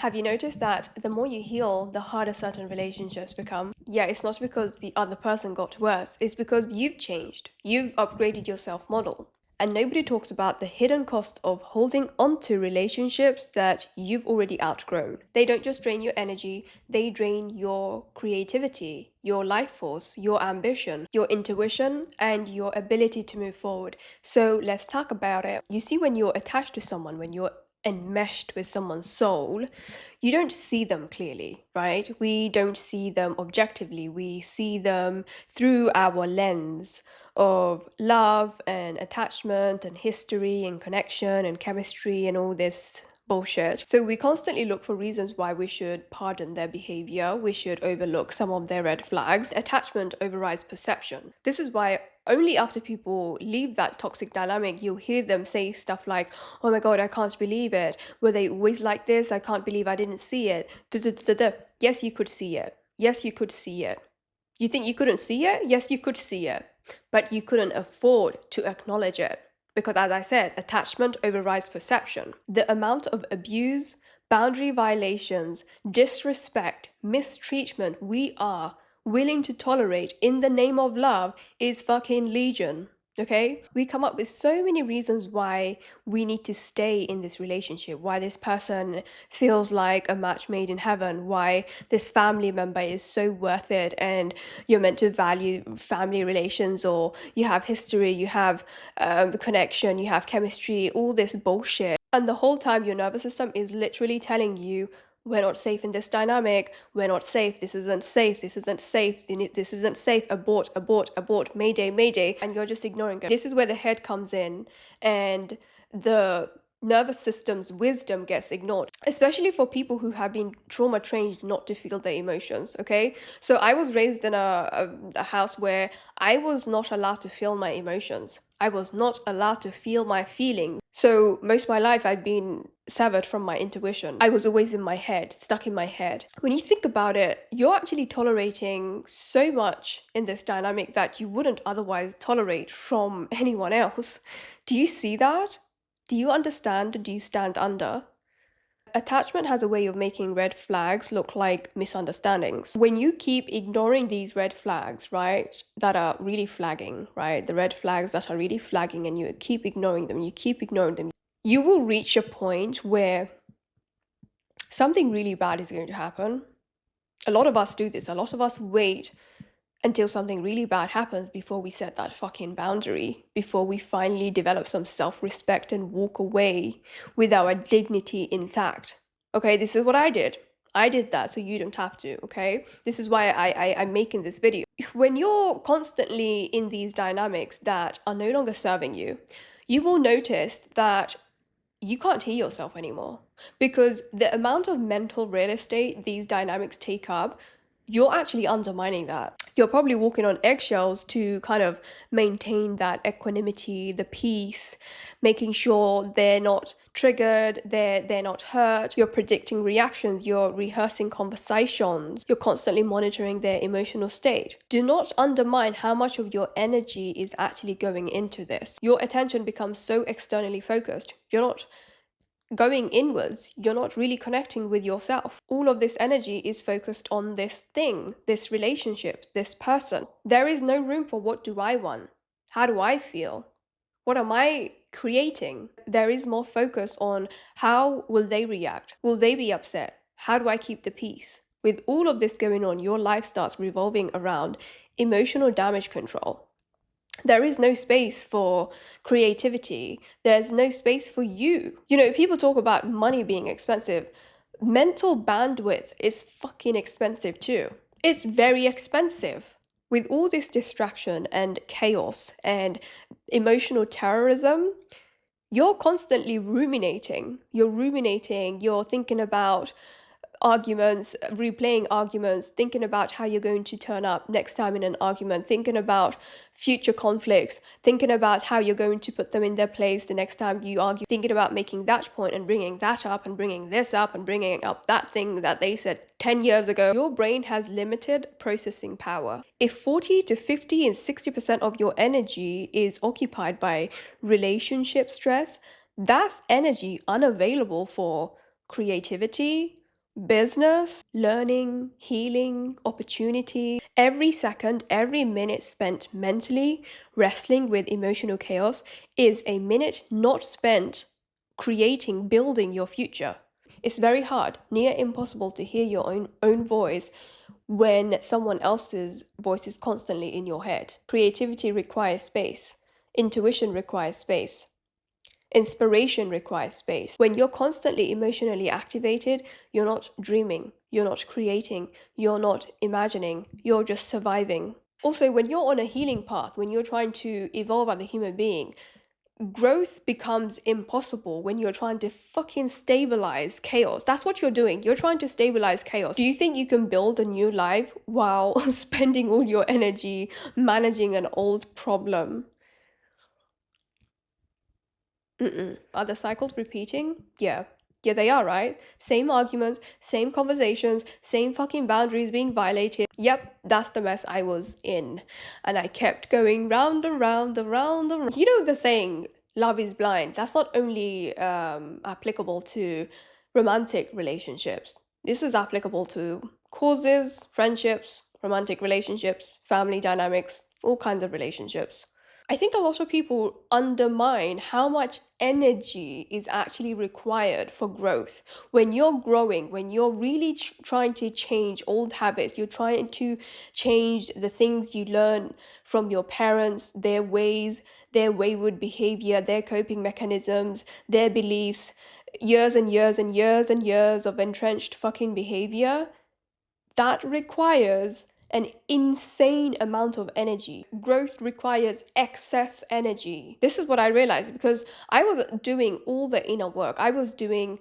Have you noticed that the more you heal, the harder certain relationships become? Yeah, it's not because the other person got worse, it's because you've changed. You've upgraded your self model. And nobody talks about the hidden cost of holding on to relationships that you've already outgrown. They don't just drain your energy, they drain your creativity, your life force, your ambition, your intuition, and your ability to move forward. So let's talk about it. You see, when you're attached to someone, when you're enmeshed with someone's soul, you don't see them clearly, right? We don't see them objectively. We see them through our lens of love and attachment and history and connection and chemistry and all this bullshit. So we constantly look for reasons why we should pardon their behavior, we should overlook some of their red flags. Attachment overrides perception. This is why only after people leave that toxic dynamic, you'll hear them say stuff like, oh my God, I can't believe it. Were they always like this? I can't believe I didn't see it. Duh. Yes, you could see it. Yes, you could see it. You think you couldn't see it? Yes, you could see it. But you couldn't afford to acknowledge it. Because as I said, attachment overrides perception. The amount of abuse, boundary violations, disrespect, mistreatment we are willing to tolerate in the name of love is fucking legion. Okay? We come up with so many reasons why we need to stay in this relationship, why this person feels like a match made in heaven, why this family member is so worth it, and you're meant to value family relations, or you have history, you have connection, you have chemistry, all this bullshit. And the whole time, your nervous system is literally telling you, we're not safe in this dynamic, we're not safe, this isn't safe, this isn't safe, this isn't safe, abort, mayday, and you're just ignoring it. This is where the head comes in and the nervous system's wisdom gets ignored, especially for people who have been trauma trained not to feel their emotions. Okay, so I was raised in a house where I was not allowed to feel my emotions. I was not allowed to feel my feelings. So most of my life I've been severed from my intuition. I was always in my head, stuck in my head. When you think about it, you're actually tolerating so much in this dynamic that you wouldn't otherwise tolerate from anyone else. Do you see that? Do you understand? Do you stand under? Attachment has a way of making red flags look like misunderstandings. When you keep ignoring these red flags, right, that are really flagging, right, the red flags that are really flagging, and you keep ignoring them, you will reach a point where something really bad is going to happen. A lot of us do this. A lot of us wait until something really bad happens before we set that fucking boundary, before we finally develop some self-respect and walk away with our dignity intact. Okay, this is what I did. I did that, so you don't have to, okay? This is why I'm making this video. When you're constantly in these dynamics that are no longer serving you, you will notice that you can't hear yourself anymore, because the amount of mental real estate these dynamics take up, you're actually undermining that. You're probably walking on eggshells to kind of maintain that equanimity, the peace, making sure they're not triggered, they're not hurt. You're predicting reactions, you're rehearsing conversations, you're constantly monitoring their emotional state. Do not undermine how much of your energy is actually going into this. Your attention becomes so externally focused. You're not going inwards, you're not really connecting with yourself. All of this energy is focused on this thing, this relationship, this person. There is no room for what do I want? How do I feel? What am I creating? There is more focus on how will they react? Will they be upset? How do I keep the peace? With all of this going on, your life starts revolving around emotional damage control. There is no space for creativity. There's no space for you. You know, people talk about money being expensive. Mental bandwidth is fucking expensive too. It's very expensive. With all this distraction and chaos and emotional terrorism, you're constantly ruminating. You're thinking about arguments, replaying arguments, thinking about how you're going to turn up next time in an argument, thinking about future conflicts, thinking about how you're going to put them in their place the next time you argue, thinking about making that point and bringing that up and bringing this up and bringing up that thing that they said 10 years ago. Your brain has limited processing power. If 40 to 50 and 60% of your energy is occupied by relationship stress, that's energy unavailable for creativity, business, learning, healing, opportunity. Every second, every minute spent mentally wrestling with emotional chaos is a minute not spent creating, building your future. It's very hard, near impossible to hear your own voice when someone else's voice is constantly in your head. Creativity requires space. Intuition requires space. Inspiration requires space. When you're constantly emotionally activated, you're not dreaming, you're not creating, you're not imagining, you're just surviving. Also, when you're on a healing path, when you're trying to evolve as a human being, growth becomes impossible when you're trying to fucking stabilize chaos. That's what you're doing. You're trying to stabilize chaos. Do you think you can build a new life while spending all your energy managing an old problem? Are the cycles repeating? Yeah. Yeah, they are, right? Same arguments, same conversations, same fucking boundaries being violated. Yep, that's the mess I was in. And I kept going round and round and round and round. You know the saying, love is blind. That's not only applicable to romantic relationships. This is applicable to causes, friendships, romantic relationships, family dynamics, all kinds of relationships. I think a lot of people undermine how much energy is actually required for growth. When you're growing, when you're really trying to change old habits, you're trying to change the things you learn from your parents, their ways, their wayward behavior, their coping mechanisms, their beliefs, years and years and years and years of entrenched fucking behavior, that requires an insane amount of energy. Growth requires excess energy. This is what I realized because I was doing all the inner work. I was doing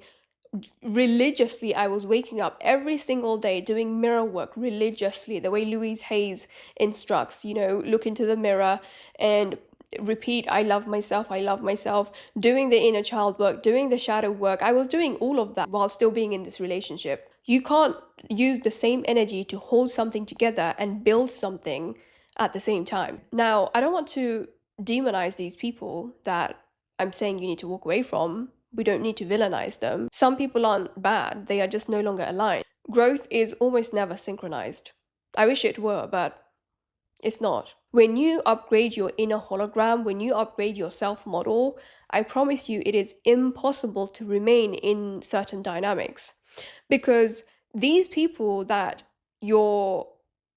religiously. I was waking up every single day doing mirror work religiously, the way Louise Hayes instructs, look into the mirror and repeat, I love myself, doing the inner child work, doing the shadow work. I was doing all of that while still being in this relationship. You can't use the same energy to hold something together and build something at the same time. Now, I don't want to demonize these people that I'm saying you need to walk away from. We don't need to villainize them. Some people aren't bad, they are just no longer aligned. Growth is almost never synchronized. I wish it were, but it's not. When you upgrade your inner hologram, when you upgrade your self model, I promise you it is impossible to remain in certain dynamics. Because these people that you're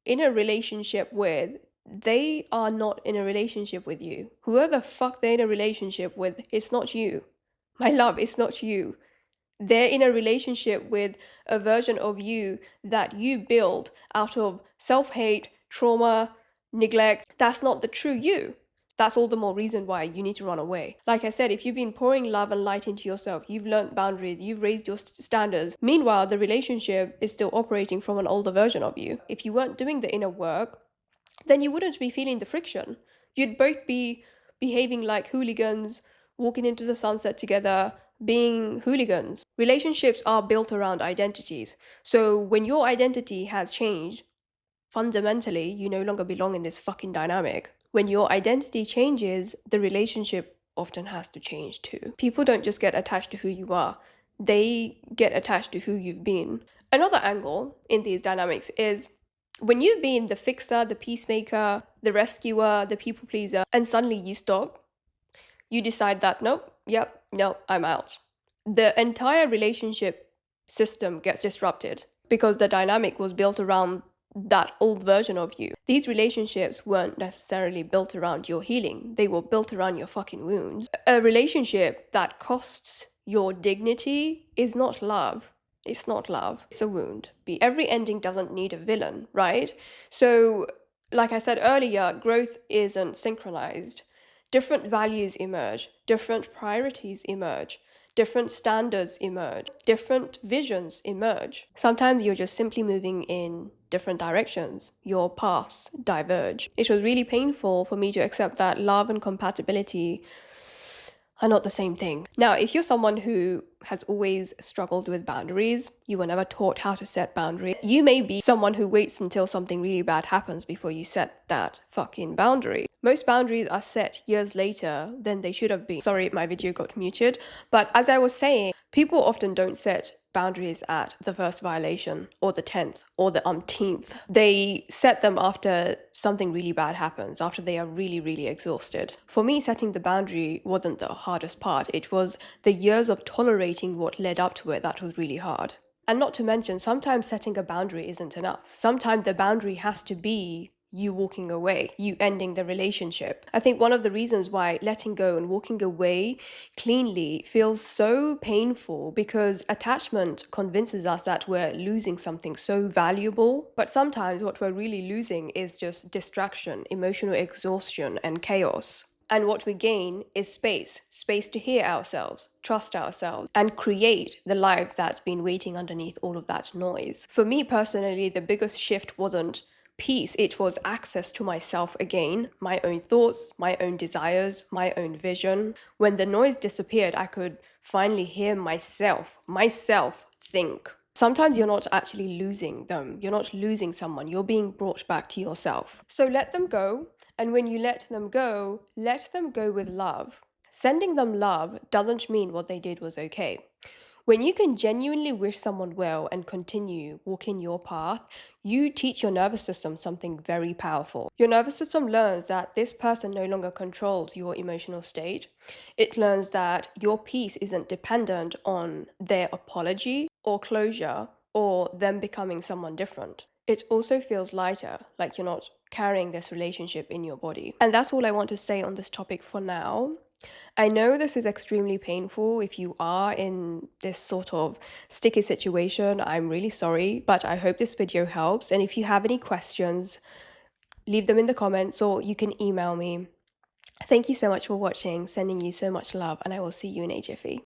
in a relationship with, they are not in a relationship with you. Whoever the fuck they're in a relationship with, it's not you. My love, it's not you. They're in a relationship with a version of you that you build out of self-hate, trauma, neglect. That's not the true you. That's all the more reason why you need to run away. Like I said, if you've been pouring love and light into yourself, you've learned boundaries, you've raised your standards. Meanwhile, the relationship is still operating from an older version of you. If you weren't doing the inner work, then you wouldn't be feeling the friction. You'd both be behaving like hooligans, walking into the sunset together, being hooligans. Relationships are built around identities. So when your identity has changed, fundamentally, you no longer belong in this fucking dynamic. When your identity changes, the relationship often has to change too. People don't just get attached to who you are, they get attached to who you've been. Another angle in these dynamics is when you've been the fixer, the peacemaker, the rescuer, the people pleaser, and suddenly you stop, you decide that, no, I'm out. The entire relationship system gets disrupted because the dynamic was built around that old version of you. These relationships weren't necessarily built around your healing. They were built around your fucking wounds. A relationship that costs your dignity is not love. It's not love. It's a wound. Every ending doesn't need a villain, right? So, like I said earlier, growth isn't synchronized. Different values emerge. Different priorities emerge. Different standards emerge. Different visions emerge. Sometimes you're just simply moving in different directions. Your paths diverge. It was really painful for me to accept that love and compatibility are not the same thing. Now, if you're someone who has always struggled with boundaries. You were never taught how to set boundaries. You may be someone who waits until something really bad happens before you set that fucking boundary. Most boundaries are set years later than they should have been. Sorry, my video got muted. But as I was saying, people often don't set boundaries at the first violation or the 10th or the umpteenth. They set them after something really bad happens, after they are really, really exhausted. For me, setting the boundary wasn't the hardest part. It was the years of tolerating what led up to it that was really hard. And not to mention, sometimes setting a boundary isn't enough. Sometimes the boundary has to be you walking away, you ending the relationship. I think one of the reasons why letting go and walking away cleanly feels so painful because attachment convinces us that we're losing something so valuable. But sometimes what we're really losing is just distraction, emotional exhaustion, and chaos. And what we gain is space to hear ourselves, trust ourselves, and create the life that's been waiting underneath all of that noise. For me personally, the biggest shift wasn't peace, it was access to myself again, my own thoughts, my own desires, my own vision. When the noise disappeared, I could finally hear myself think. Sometimes you're not actually losing them, you're not losing someone, you're being brought back to yourself. So let them go, and when you let them go with love. Sending them love doesn't mean what they did was okay. When you can genuinely wish someone well and continue walking your path, you teach your nervous system something very powerful. Your nervous system learns that this person no longer controls your emotional state. It learns that your peace isn't dependent on their apology or closure or them becoming someone different. It also feels lighter, like you're not carrying this relationship in your body. And that's all I want to say on this topic for now. I know this is extremely painful if you are in this sort of sticky situation. I'm really sorry, but I hope this video helps. And if you have any questions, leave them in the comments or you can email me. Thank you so much for watching, sending you so much love, and I will see you in a jiffy.